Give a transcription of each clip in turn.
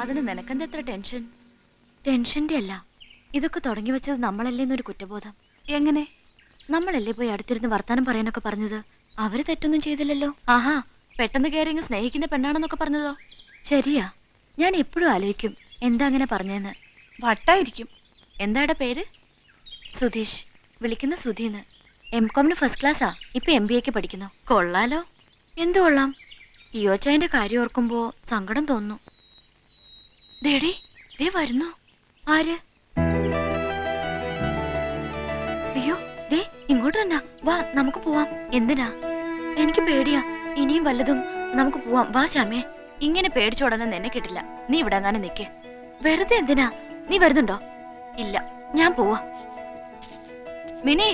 അതിന് നിനക്കെന്താ എത്ര ടെൻഷൻ? ടെൻഷന്റെ അല്ല, ഇതൊക്കെ തുടങ്ങി വെച്ചത് നമ്മളല്ലേന്നൊരു കുറ്റബോധം. എങ്ങനെ? നമ്മളല്ലേ പോയി അടുത്തിരുന്ന് വർത്താനം പറയാനൊക്കെ പറഞ്ഞത്? അവര് തെറ്റൊന്നും ചെയ്തില്ലല്ലോ. ആഹാ, പെട്ടെന്ന് കയറി ഇങ്ങ് സ്നേഹിക്കുന്ന പെണ്ണാണെന്നൊക്കെ പറഞ്ഞതോ? ശരിയാ, ഞാൻ എപ്പോഴും ആലോചിക്കും എന്താ അങ്ങനെ പറഞ്ഞെന്ന്. വട്ടായിരിക്കും. എന്താടെ പേര്? സുധീഷ്. വിളിക്കുന്ന സുധീന്ന്. എംകോമിന് ഫസ്റ്റ് ക്ലാസ്സാ. ഇപ്പൊ MBAക്ക് പഠിക്കുന്നു. കൊള്ളാലോ. എന്തു കൊള്ളാം? ഇയോച്ചായന്റെ കാര്യം ഓർക്കുമ്പോ സങ്കടം തോന്നുന്നു. ദേടി, ദേ വരുന്നു. ആര്? അയ്യോ, ദേ ഇങ്ങോട്ട് തന്നെ വാ, നമുക്ക് പോവാം. എന്തിനാ? എനിക്ക് പേടിയാ. ഇനിയും വല്ലതും. നമുക്ക് പോവാം, വാ ശ്യാമേ. ഇങ്ങനെ പേടിച്ചോടനെ നിന്നെ കിട്ടില്ല. നീ ഇവിടെ അങ്ങനെ നിക്ക്. വെറുതെ എന്തിനാ? നീ വരുന്നുണ്ടോ? ഇല്ല, ഞാൻ പോവാ. മിനി,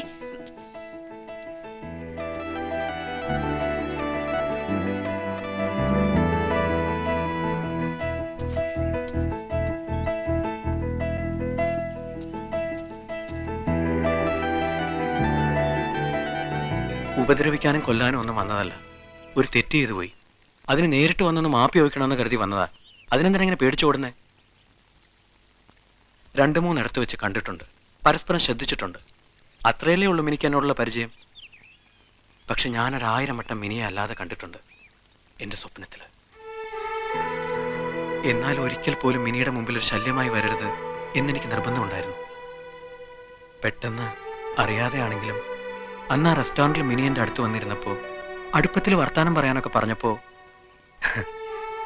ഉപദ്രവിക്കാനും കൊല്ലാനും ഒന്നും വന്നതല്ല. ഒരു തെറ്റ് ചെയ്തു പോയി. അതിന് നേരിട്ട് വന്നൊന്ന് മാപ്പി ചോദിക്കണമെന്ന് കരുതി വന്നതാ. അതിനെന്തിനാ ഇങ്ങനെ പേടിച്ചോടുന്നേ? 2-3 ഇടത്ത് വെച്ച് കണ്ടിട്ടുണ്ട്, പരസ്പരം ശ്രദ്ധിച്ചിട്ടുണ്ട്. അത്രയല്ലേ ഉള്ളൂ മിനിക്ക് എന്നോടുള്ള പരിചയം. പക്ഷെ ഞാനൊരു1000 വട്ടം മിനിയെ അല്ലാതെ കണ്ടിട്ടുണ്ട് എൻ്റെ സ്വപ്നത്തിൽ. എന്നാൽ ഒരിക്കൽ പോലും മിനിയുടെ മുമ്പിൽ ഒരു ശല്യമായി വരരുത് എന്നെനിക്ക് നിർബന്ധമുണ്ടായിരുന്നു. പെട്ടെന്ന് അറിയാതെയാണെങ്കിലും അന്ന് ആ റെസ്റ്റോറൻറ്റിൽ മിനി എൻ്റെ അടുത്ത് വന്നിരുന്നപ്പോൾ അടുപ്പത്തിൽ വർത്താനം പറയാനൊക്കെ പറഞ്ഞപ്പോൾ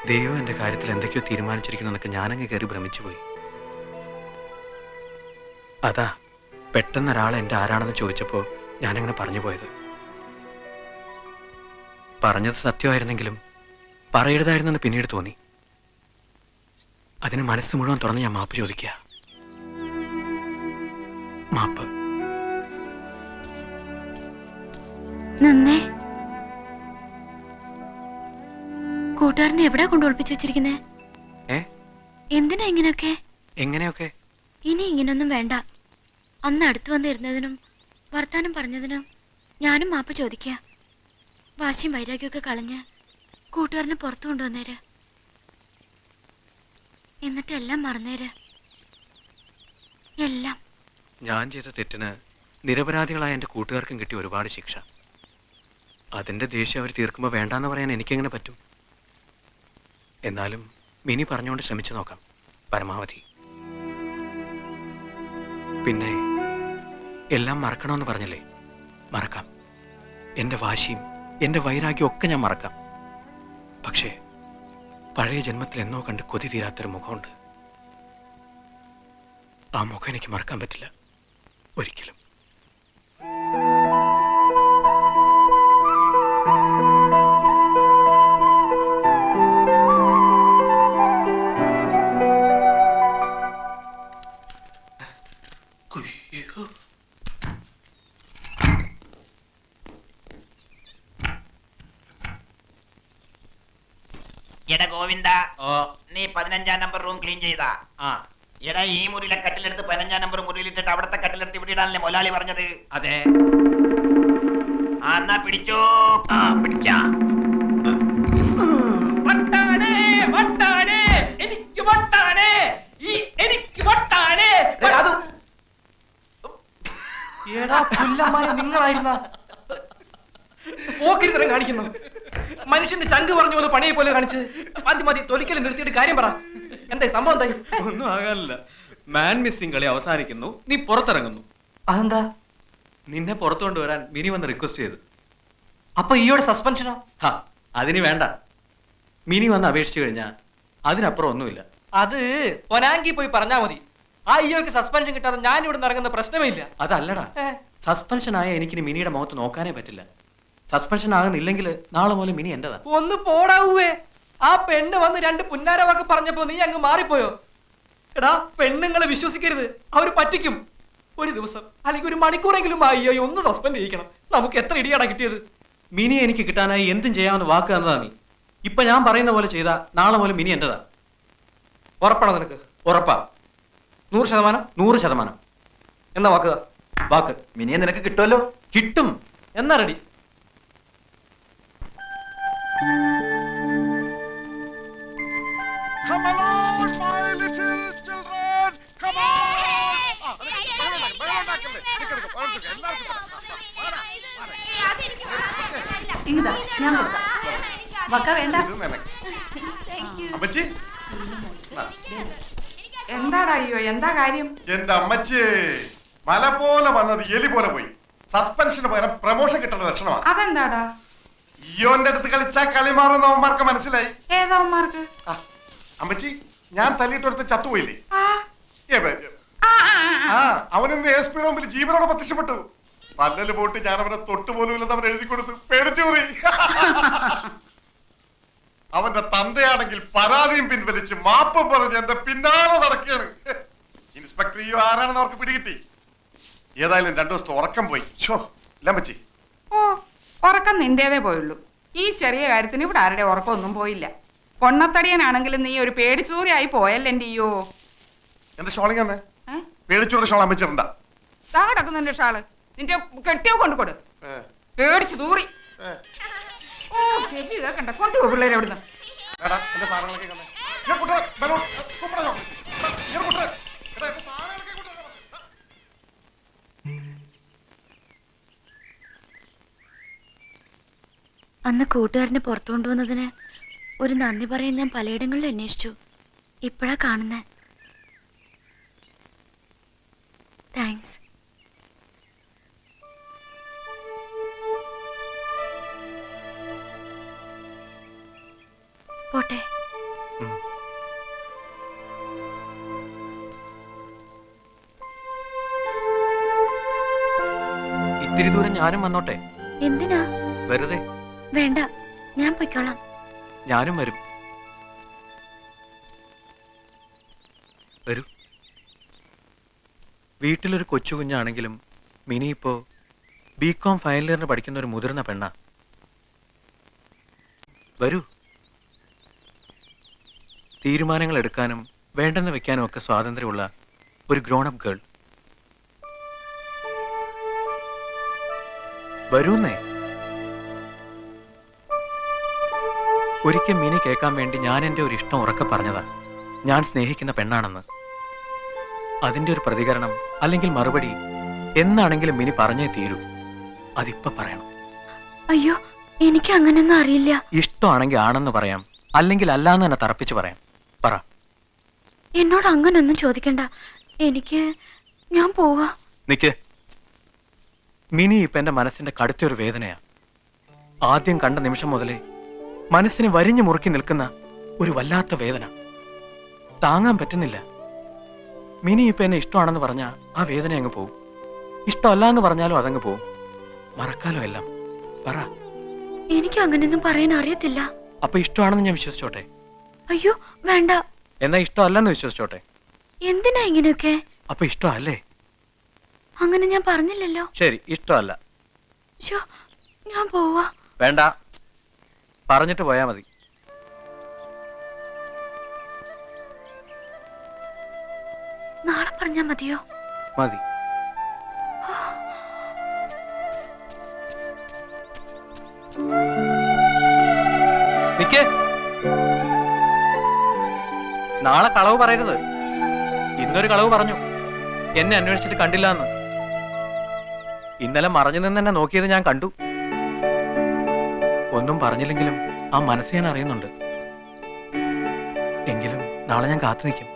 ദൈവം എൻ്റെ കാര്യത്തിൽ എന്തൊക്കെയോ തീരുമാനിച്ചിരിക്കുന്നതൊക്കെ ഞാനങ്ങ് കയറി ഭ്രമിച്ചു പോയി. അതാ പെട്ടെന്ന് ഒരാൾ എൻ്റെ ആരാണെന്ന് ചോദിച്ചപ്പോൾ ഞാനങ്ങനെ പറഞ്ഞു പോയത്. പറഞ്ഞത് സത്യമായിരുന്നെങ്കിലും പറയരുതായിരുന്നെന്ന് പിന്നീട് തോന്നി. അതിന് മനസ്സ് മുഴുവൻ തുറന്ന് ഞാൻ മാപ്പ് ചോദിക്കുക. മാപ്പ്. നന്നേ. കൂട്ടുകാരനെ എവിടാ കൊണ്ട് ഒളിപ്പിച്ചു വെച്ചിരിക്കുന്നേ? എന്തിനാ ഇങ്ങനെയൊക്കെ? എങ്ങനെയൊക്കെ? ഇനി ഇങ്ങനൊന്നും വേണ്ട. അന്ന് അടുത്ത് വന്നിരുന്നതിനും വർത്താനം പറഞ്ഞതിനും ഞാനും മാപ്പ് ചോദിക്കുക. വാശിയും വൈരാഗ്യമൊക്കെ കളഞ്ഞ് കൂട്ടുകാരനെ പുറത്തു കൊണ്ടുവന്നേര്. എന്നിട്ട് എല്ലാം മറന്നേര്. എല്ലാം. ഞാൻ ചെയ്ത തെറ്റിന് നിരപരാധികളായ എൻ്റെ കൂട്ടുകാർക്കും കിട്ടിയ ഒരുപാട് ശിക്ഷ. അതിൻ്റെ ദേഷ്യം അവർ തീർക്കുമ്പോൾ വേണ്ടാന്ന് പറയാൻ എനിക്കെങ്ങനെ പറ്റും? എന്നാലും മിനി പറഞ്ഞുകൊണ്ട് ശ്രമിച്ചു നോക്കാം പരമാവധി. പിന്നെ എല്ലാം മറക്കണമെന്ന് പറഞ്ഞില്ലേ? മറക്കാം. എൻ്റെ വാശിയും എൻ്റെ വൈരാഗ്യവും ഒക്കെ ഞാൻ മറക്കാം. പക്ഷേ പഴയ ജന്മത്തിൽ എന്നോ കണ്ട് കൊതി തീരാത്തൊരു മുഖമുണ്ട്. ആ മുഖം എനിക്ക് മറക്കാൻ പറ്റില്ല ഒരിക്കലും. എടാ ഗോവിന്ദ, നീ 15-ാം നമ്പർ റൂം ക്ലീൻ ചെയ്താ? എടാ, ഈ മുറിയിലെ കട്ടിലെടുത്ത് 15-ാം നമ്പർ മുറിയിലിട്ടിട്ട് അവിടത്തെ കട്ടിലെടുത്ത് ഇവിടെ ഇടാനല്ലേ മൊലാളി പറഞ്ഞത്? അതെ. എന്നാ പിടിച്ചോ. പിടിച്ച എനിക്ക് വട്ടാണ്. നിങ്ങളായിരുന്ന പോക്കിരിത്തരം കാണിക്കുന്നു. മനുഷ്യന്റെ ചങ്ക് പറഞ്ഞ പോലെ പണിയെ പോലെ കാണിച്ച് മതി തൊലിക്കലും നിർത്തിയിട്ട് കാര്യം പറ. എന്തായി സംഭവം? എന്തായി? ഒന്നും ആകാനില്ല. മാൻ മിസ്സിംഗ് കളി അവസാനിക്കുന്നു, നീ പുറത്തിറങ്ങുന്നു. അതെന്താ? നിന്നെ പുറത്തു കൊണ്ടുവരാൻ മിനി വന്ന് റിക്വസ്റ്റ് ചെയ്തു. അപ്പൊ ഈയോടെ സസ്പെൻഷനോ? അതിന് വേണ്ട. മിനി വന്ന് അപേക്ഷിച്ചു കഴിഞ്ഞാൽ അതിനപ്പുറം ഒന്നുമില്ല. അത് പൊനാങ്കി പോയി പറഞ്ഞാ മതി. ആ ഈയോക്ക് സസ്പെൻഷൻ കിട്ടാതെ ഞാൻ ഇവിടെ ഇറങ്ങുന്ന പ്രശ്നമേ ഇല്ല. അതല്ലടാ, സസ്പെൻഷൻ ആയ എനിക്ക് മിനിയുടെ മുഖത്ത് നോക്കാനേ പറ്റില്ല. സസ്പെൻഷൻ ആകുന്നില്ലെങ്കിൽ നാളെ മുതൽ മിനി എന്റേതാ. ഒന്ന് പോടാവേ. ആ പെണ്ണ് വന്ന് 2 പുന്നാര വാക്ക് പറഞ്ഞപ്പോ നീ അങ്ങ് മാറിപ്പോയോ? എടാ, പെണ്ണുങ്ങളെ വിശ്വസിക്കരുത്, അവര് പറ്റിക്കും. ഒരു ദിവസം അല്ലെങ്കിൽ ഒരു മണിക്കൂറെങ്കിലും അയ്യോ ഒന്ന് സസ്പെൻഡ് ചെയ്യിക്കണം. നമുക്ക് എത്ര ഇടിയാടാ കിട്ടിയത്? മിനി എനിക്ക് കിട്ടാനായി എന്തും ചെയ്യാമെന്ന് വാക്ക് തന്നതാ നീ. ഇപ്പൊ ഞാൻ പറയുന്ന പോലെ ചെയ്താ നാളെ മുതൽ മിനി എന്റേതാ. ഉറപ്പാണോ നിനക്ക്? ഉറപ്പാ. 100%? 100%. എന്നാ വാക്കുക? വാക്ക്. മിനിയെ നിനക്ക് കിട്ടുമല്ലോ? കിട്ടും. എന്നാ റെഡി? Come along! ഇതാ ഞാൻ കൊടുക്കാം. വക്ക വേണ്ട. അമ്മച്ചി എന്താടാ അയ്യോ എന്താ കാര്യം? എന്റെ അമ്മച്ചി മല പോലെ വന്നത് എലി പോലെ പോയി. സസ്പെൻഷന് പകരം പ്രമോഷൻ കിട്ടുന്ന ലക്ഷണമാണ്. അതെന്താടാ? ഇയോന്റെ അടുത്ത് കളിച്ചാ കളി മാറുന്ന അവന്മാർക്ക് മനസ്സിലായി. ഏതവന്മാർക്ക്? അമ്മച്ചി ഞാൻ തല്ലിയിട്ടൊരുത്ത് ചത്തുപോയില്ലേ? അവനിന്ന് എസ് പിയുടെ മുമ്പിൽ ജീവനോടെ പ്രത്യക്ഷപ്പെട്ടു. പല്ലല് പോട്ട് ഞാൻ അവനെ തൊട്ടുപോലും ഇല്ലെന്ന് അവൻ എഴുതി കൊടുത്തു. പേടിച്ചു പോയി. അവന്റെ തന്തയാണെങ്കിൽ പരാതിയും പിൻവലിച്ച് മാപ്പ് പറഞ്ഞ് എന്റെ പിന്നാലെ നടക്കുകയാണ്. ഇൻസ്പെക്ടർ ഈ ആരാണെന്ന് അവർക്ക് പിടികിട്ടി. ഏതായാലും 2 ദിവസത്തെ ഉറക്കം പോയി. ഇല്ലമ്മച്ചി. ഓ, ഉറക്കം നിന്റേതേ പോയുള്ളൂ. ഈ ചെറിയ കാര്യത്തിന് ഇവിടെ ആരുടെ ഉറക്കമൊന്നും പോയില്ല. പൊണ്ണത്തടിയനാണെങ്കിലും നീ ഒരു പേടിച്ചൂറിയായി പോയല്ലേ എന്റെ അയ്യോ. എന്റെ ഷോളിങ് തന്നെ പേടിച്ചൂടെ ഷോൾ അമ്മച്ചിട്ടുണ്ടാ? താ കിടക്കുന്നു എന്റെ ഷാള്. നിന്റെ കെട്ടിയോ കൊണ്ടുകൊടു. പേടിച്ചു തൂറി. ഓ ചെവി കേക്കണ്ട. കൊണ്ടുപോ പിള്ളേരെ എവിടുന്ന്. എന്റെ സാധനങ്ങളൊക്കെ അന്ന് കൂട്ടുകാരനെ പുറത്തു കൊണ്ടുവന്നതിന് ഒരു നന്ദി പറയാൻ ഞാൻ പലയിടങ്ങളിലും അന്വേഷിച്ചു. ഇപ്പോഴാ കാണുന്നേ. താങ്ക്സ്. പോട്ടെ. ഇത്തിരി ദൂരം ഞാനും വന്നോട്ടെ? എന്തിനാ? വെറുതെ. വേണ്ട, ഞാൻ പൊയ്ക്കോളാം. ഞാനും വരും. വരൂ. വീട്ടിലൊരു കൊച്ചു കുഞ്ഞാണെങ്കിലും മിനി ഇപ്പോ ബികോം ഫൈനൽ ഇയറിന് പഠിക്കുന്ന ഒരു മുതിർന്ന പെണ്ണാ. വരൂ. തീരുമാനങ്ങൾ എടുക്കാനും വേണ്ടെന്ന് വെക്കാനും ഒക്കെ സ്വാതന്ത്ര്യമുള്ള ഒരു ഗ്രോൺ അപ്പ് ഗേൾ. വരൂന്നേ. ഒരിക്കൽ മിനി കേൾക്കാൻ വേണ്ടി ഞാൻ എൻ്റെ ഒരു ഇഷ്ടം ഉറക്കെ പറഞ്ഞതാ. ഞാൻ സ്നേഹിക്കുന്ന പെണ്ണാണെന്ന്. അതിന്റെ ഒരു പ്രതികരണം അല്ലെങ്കിൽ മറുപടി എന്നാണെങ്കിലും മിനി പറഞ്ഞേ തീരൂ. അതിപ്പോ പറയണം. അയ്യോ, എനിക്ക് അങ്ങനെയൊന്നും അറിയില്ല. ഇഷ്ടമാണെങ്കിൽ ആണെന്ന് പറയാം, അല്ലെങ്കിൽ അല്ലാന്ന് തന്നെ തറപ്പിച്ച് പറയാം. പറ. എന്നോട് അങ്ങനൊന്നും ചോദിക്കണ്ട. ഞാൻ പോവാ. നിക്ക്. മിനി ഇപ്പൊ എന്റെ മനസ്സിന്റെ കടുത്തൊരു വേദനയാ. ആദ്യം കണ്ട നിമിഷം മുതലേ മനസ്സിനെ വരിഞ്ഞു മുറുക്കി നിൽക്കുന്ന ഒരു വല്ലാത്ത വേദന. താങ്ങാൻ പറ്റുന്നില്ല. മിനി ഇപ്പൊ എന്നെ ഇഷ്ടമാണെന്ന് പറഞ്ഞാൽ ആ വേദന അങ്ങ് പോവും. ഇഷ്ടമല്ല എന്ന് പറഞ്ഞാലും അതങ്ങ് പോവും. മറക്കാലോ എല്ലാം. പറ. എനിക്ക് അങ്ങനെയൊന്നും പറയാൻ അറിയത്തില്ല. അപ്പൊ ഇഷ്ടമാണെന്ന് ഞാൻ വിശ്വസിച്ചോട്ടെ? അയ്യോ വേണ്ട. എന്നാ ഇഷ്ടമല്ലെന്ന് വിശ്വസിച്ചോട്ടെ? എന്തിനാ ഇങ്ങനെയൊക്കെ? അപ്പൊ ഇഷ്ടമല്ലേ? അങ്ങനെ ഞാൻ പറഞ്ഞില്ലല്ലോ. ശരി, ഇഷ്ടമല്ല. ഞാൻ പോവാ. വേണ്ട, പറഞ്ഞിട്ട് പോയാ മതി. നാളെ പറഞ്ഞാ മതിയോ? മതി. നിക്ക്. നാളെ കളവ് പറയരുത്. ഇന്നൊരു കളവ് പറഞ്ഞു. എന്നെ അന്വേഷിച്ചിട്ട് കണ്ടില്ല എന്ന്. ഇന്നലെ മറഞ്ഞു നിന്ന് എന്നെ നോക്കിയത് ഞാൻ കണ്ടു. ഒന്നും പറഞ്ഞില്ലെങ്കിലും ആ മനസ്സ് ഞാൻ അറിയുന്നുണ്ട്. എങ്കിലും നാളെ ഞാൻ കാത്തു നിൽക്കും.